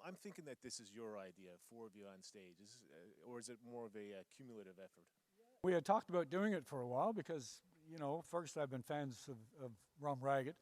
I'm thinking that this is your idea, four of you on stage, or is it more of a cumulative effort? We had talked about doing it for a while because, Fergus and I have been fans of Rum Ragged,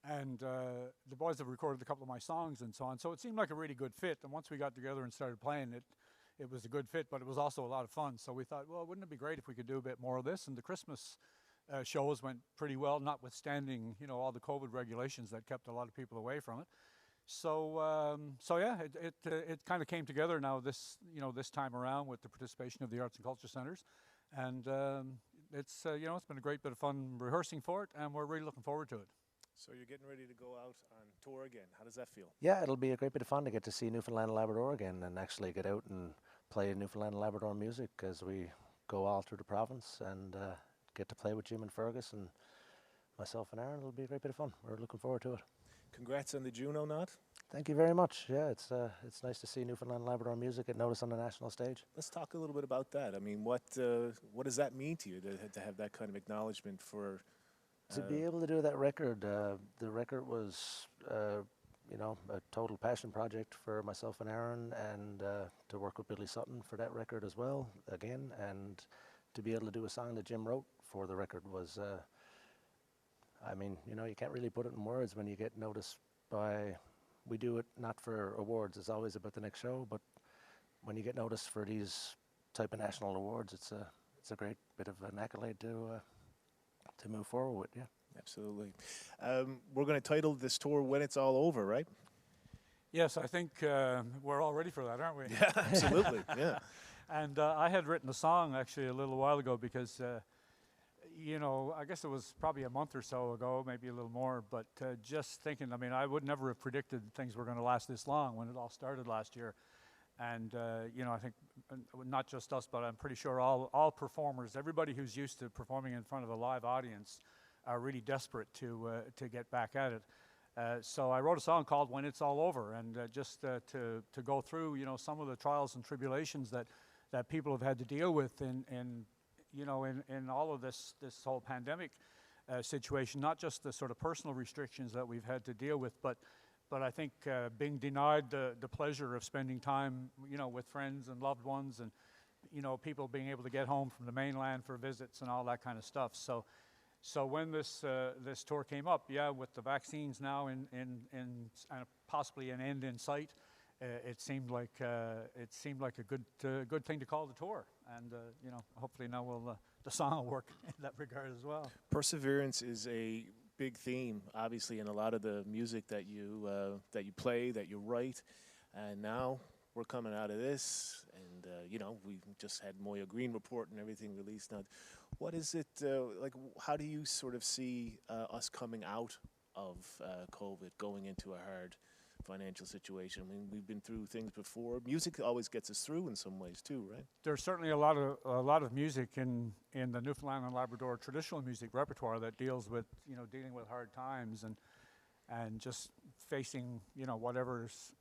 and the boys have recorded a couple of my songs and so on. So it seemed like a really good fit. And once we got together and started playing it, it was a good fit, but it was also a lot of fun. So we thought, well, wouldn't it be great if we could do a bit more of this? And the Christmas shows went pretty well, notwithstanding, all the COVID regulations that kept a lot of people away from it. So yeah, it kind of came together now this time around with the participation of the Arts and Culture Centres, and it's it's been a great bit of fun rehearsing for it, and we're really looking forward to it. So you're getting ready to go out on tour again. How does that feel? Yeah, it'll be a great bit of fun to get to see Newfoundland and Labrador again and actually get out and play Newfoundland and Labrador music as we go all through the province and get to play with Jim and Fergus and myself and Aaron. It'll be a great bit of fun. We're looking forward to it. Congrats on the Juno nod. Thank you very much. Yeah, it's nice to see Newfoundland and Labrador music get noticed on the national stage. Let's talk a little bit about that. I mean, what does that mean to you to have that kind of acknowledgement for? To be able to do that record, the record was, a total passion project for myself and Aaron, and to work with Billy Sutton for that record as well, again, and to be able to do a song that Jim wrote for the record was, you can't really put it in words when you get noticed by, we do it not for awards, it's always about the next show, but when you get noticed for these type of national awards, it's a great bit of an accolade to move forward with, yeah. Absolutely. We're going to title this tour "When It's All Over," right? Yes, I think we're all ready for that, aren't we? Yeah, absolutely. Yeah. And I had written a song actually a little while ago because, I guess it was probably a month or so ago, maybe a little more, but just thinking, I would never have predicted things were going to last this long when it all started last year. And, I think not just us, but I'm pretty sure all performers, everybody who's used to performing in front of a live audience are really desperate to get back at it. So I wrote a song called "When It's All Over," and just to go through, some of the trials and tribulations that people have had to deal with in all of this whole pandemic situation, not just the sort of personal restrictions that we've had to deal with, but I think being denied the pleasure of spending time, with friends and loved ones, and people being able to get home from the mainland for visits and all that kind of stuff. So when this tour came up, with the vaccines now in possibly an end in sight, it seemed like a good thing to call the tour, and hopefully now the song will work in that regard as well. Perseverance is a big theme, obviously, in a lot of the music that you play, that you write, and now we're coming out of this, and we just had Moya Green report and everything released. Now, what is it like? How do you sort of see us coming out of COVID, going into a hard financial situation? I mean, we've been through things before. Music always gets us through in some ways too, right? There's certainly a lot of music in the Newfoundland and Labrador traditional music repertoire that deals with dealing with hard times and just facing whatever's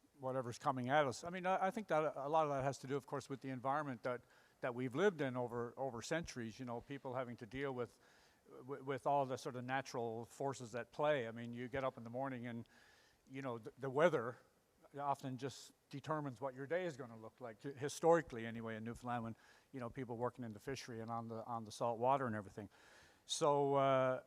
coming at us. I think that a lot of that has to do, of course, with the environment that we've lived in over centuries. People having to deal with all the sort of natural forces at play. You get up in the morning and the weather often just determines what your day is going to look like, historically anyway, in Newfoundland, when people working in the fishery and on the salt water and everything. So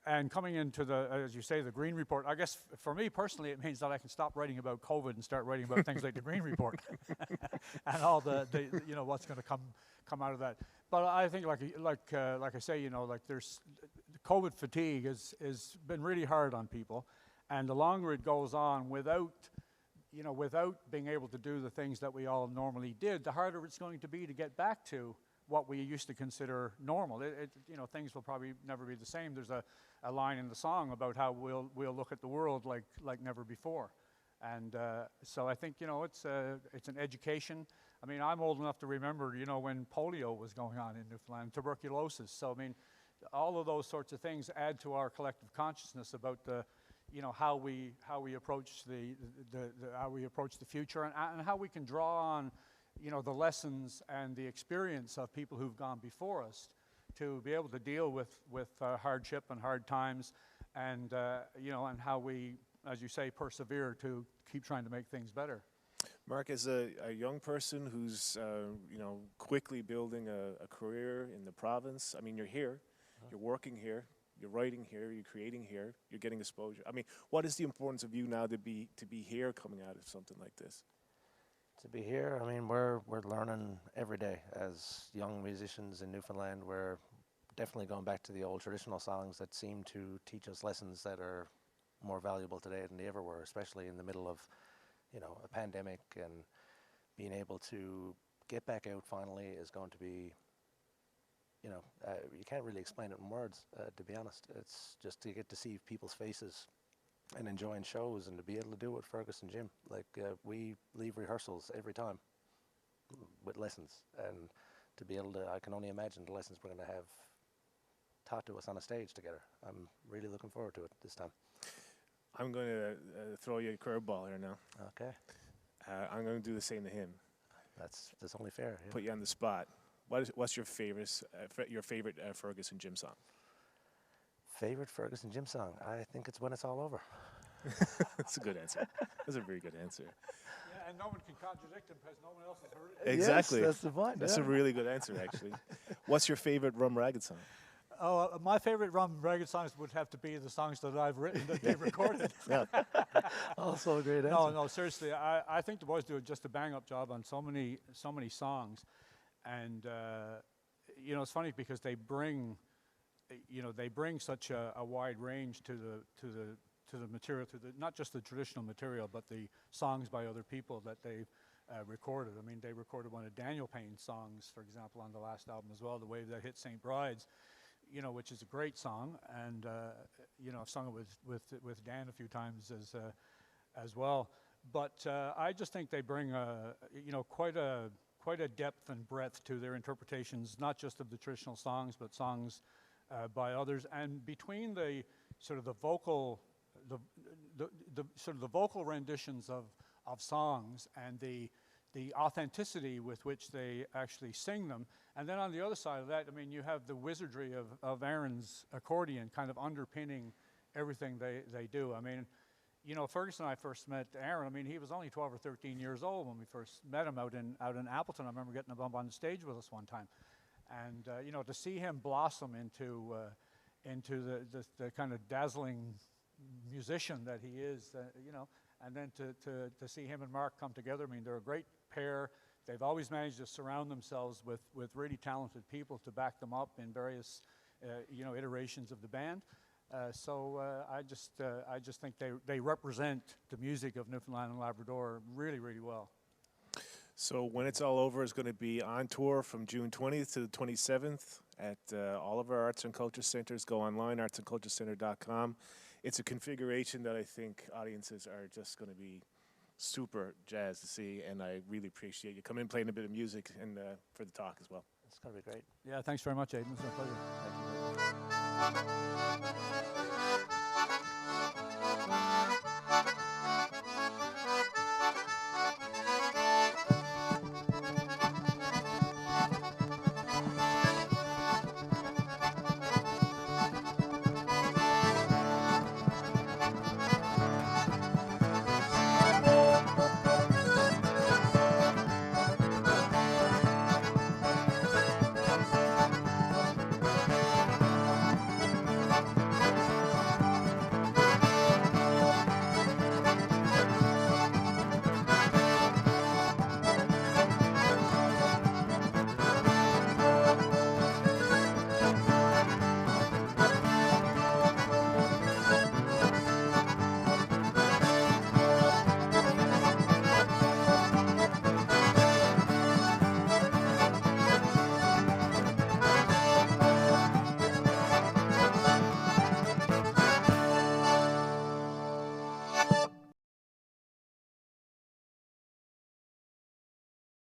and coming into as you say, the Green Report, I guess for me personally, it means that I can stop writing about COVID and start writing about things like the Green Report and all the what's going to come out of that. But I think like I say, there's COVID fatigue has been really hard on people, and the longer it goes on without being able to do the things that we all normally did, the harder it's going to be to get back to what we used to consider normal. Things will probably never be the same. There's a line in the song about how we'll look at the world like never before, and so I think it's an education. I'm old enough to remember when polio was going on in Newfoundland, tuberculosis. So all of those sorts of things add to our collective consciousness about the how we approach the future and how we can draw on the lessons and the experience of people who've gone before us to be able to deal with hardship and hard times, and and how we, as you say, persevere to keep trying to make things better. Mark, as a young person who's quickly building a career in the province, I mean, you're here, you're working here, you're writing here, you're creating here, you're getting exposure. I mean, what is the importance of you now to be here coming out of something like this? To be here, I mean, we're learning every day as young musicians in Newfoundland. We're definitely going back to the old traditional songs that seem to teach us lessons that are more valuable today than they ever were, especially in the middle of, a pandemic, and being able to get back out finally is going to be, you can't really explain it in words, to be honest. It's just to get to see people's faces and enjoying shows, and to be able to do it with Fergus and Jim. Like, we leave rehearsals every time with lessons, and to be able to, I can only imagine the lessons we're going to have taught to us on a stage together. I'm really looking forward to it this time. I'm going to throw you a curveball here now. Okay. I'm going to do the same to him. That's only fair. Yeah. Put you on the spot. What's your favorite Fergus and Jim song? Favorite Fergus and Jim song? I think it's When It's All Over. That's a good answer. That's a very good answer. Yeah, and no one can contradict him because no one else has heard it. Exactly. Yes, that's the point. That's a really good answer, actually. What's your favorite Rum Ragged song? Oh, my favorite Rum Ragged songs would have to be the songs that I've written that they've recorded. Yeah. Also a great answer. No, seriously, I think the boys do just a bang-up job on so many songs, and it's funny because they bring such a wide range to the material, not just the traditional material, but the songs by other people that they've recorded. I mean, they recorded one of Daniel Payne's songs, for example, on the last album as well, "The Wave That Hit St. Bride's," which is a great song, and I've sung it with Dan a few times as well. But I just think they bring quite a depth and breadth to their interpretations, not just of the traditional songs, but songs by others. And between the sort of the vocal renditions of songs and the authenticity with which they actually sing them. And then on the other side of that, I mean, you have the wizardry of Aaron's accordion kind of underpinning everything they do. I mean, Fergus and I first met Aaron. I mean, he was only 12 or 13 years old when we first met him out in Appleton. I remember getting him up on the stage with us one time. And, to see him blossom into the kind of dazzling musician that he is, and then to see him and Mark come together. I mean, they're a great pair. They've always managed to surround themselves with really talented people to back them up in various, iterations of the band. So I just think they represent the music of Newfoundland and Labrador really, really well. So When It's All Over is going to be on tour from June 20th to the 27th at all of our arts and culture centers. Go online, artsandculturecenter.com. It's a configuration that I think audiences are just going to be super jazzed to see, and I really appreciate you coming in, playing a bit of music, and for the talk as well. It's going to be great. Yeah, thanks very much, Aidan. It's been a pleasure. Thank you very much.